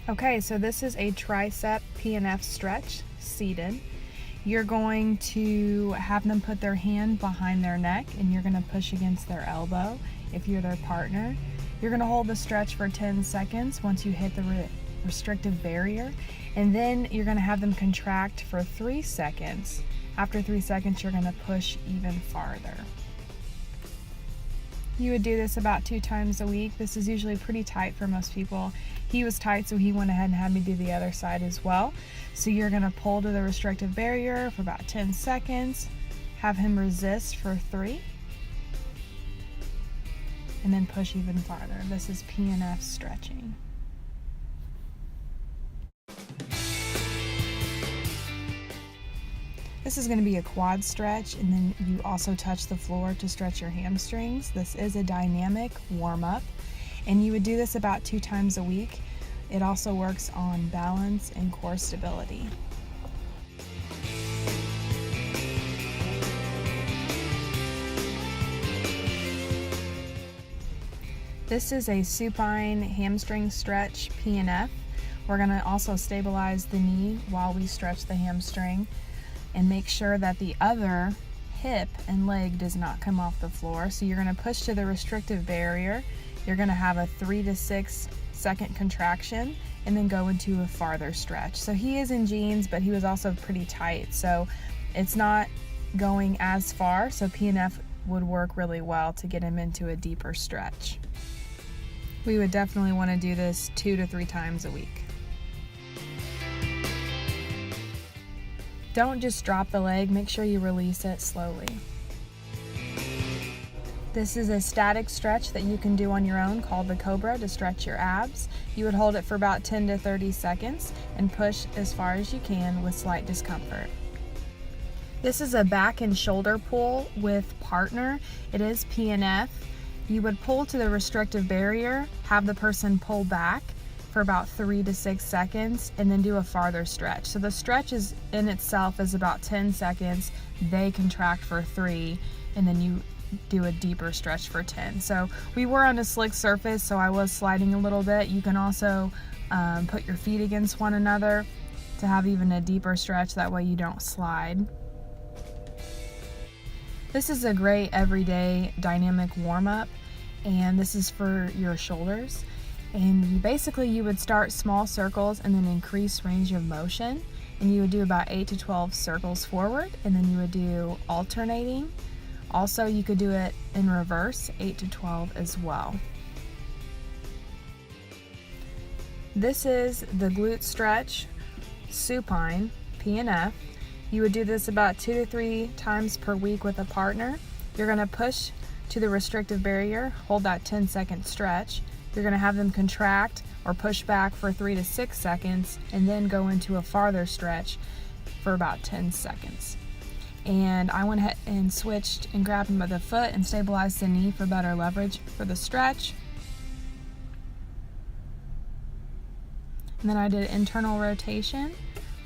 Okay, so this is a tricep PNF stretch, seated. You're going to have them put their hand behind their neck and you're going to push against their elbow if you're their partner. You're going to hold the stretch for 10 seconds once you hit the restrictive barrier, and then you're going to have them contract for 3 seconds. After 3 seconds, you're going to push even farther. You would do this about 2 times a week. This is usually pretty tight for most people. He was tight, so he went ahead and had me do the other side as well. So you're gonna pull to the restrictive barrier for about 10 seconds, have him resist for 3, and then push even farther. This is PNF stretching. This is going to be a quad stretch, and then you also touch the floor to stretch your hamstrings. This is a dynamic warm-up, and you would do this about 2 times a week. It also works on balance and core stability. This is a supine hamstring stretch, PNF. We're going to also stabilize the knee while we stretch the hamstring and make sure that the other hip and leg does not come off the floor. So you're going to push to the restrictive barrier. You're going to have a 3 to 6 second contraction and then go into a farther stretch. So he is in jeans, but he was also pretty tight, so it's not going as far, so PNF would work really well to get him into a deeper stretch. We would definitely want to do this 2 to 3 times a week. Don't just drop the leg, make sure you release it slowly. This is a static stretch that you can do on your own called the Cobra to stretch your abs. You would hold it for about 10 to 30 seconds and push as far as you can with slight discomfort. This is a back and shoulder pull with partner. It is PNF. You would pull to the restrictive barrier, have the person pull back for about 3 to 6 seconds, and then do a farther stretch. So the stretch in itself is about 10 seconds. They contract for 3, and then you do a deeper stretch for 10. So we were on a slick surface, so I was sliding a little bit. You can also put your feet against one another to have even a deeper stretch. That way you don't slide. This is a great everyday dynamic warm-up, and this is for your shoulders. And basically you would start small circles and then increase range of motion, and you would do about 8 to 12 circles forward, and then you would do alternating. Also, you could do it in reverse, 8 to 12 as well. This is the glute stretch, supine, PNF. You would do this about 2 to 3 times per week with a partner. You're going to push to the restrictive barrier, hold that 10-second stretch. You're going to have them contract or push back for 3 to 6 seconds and then go into a farther stretch for about 10 seconds. And I went ahead and switched and grabbed him by the foot and stabilized the knee for better leverage for the stretch. And then I did internal rotation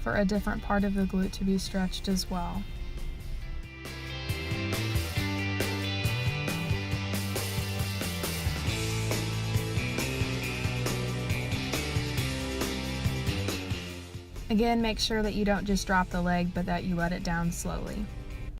for a different part of the glute to be stretched as well. Again, make sure that you don't just drop the leg, but that you let it down slowly.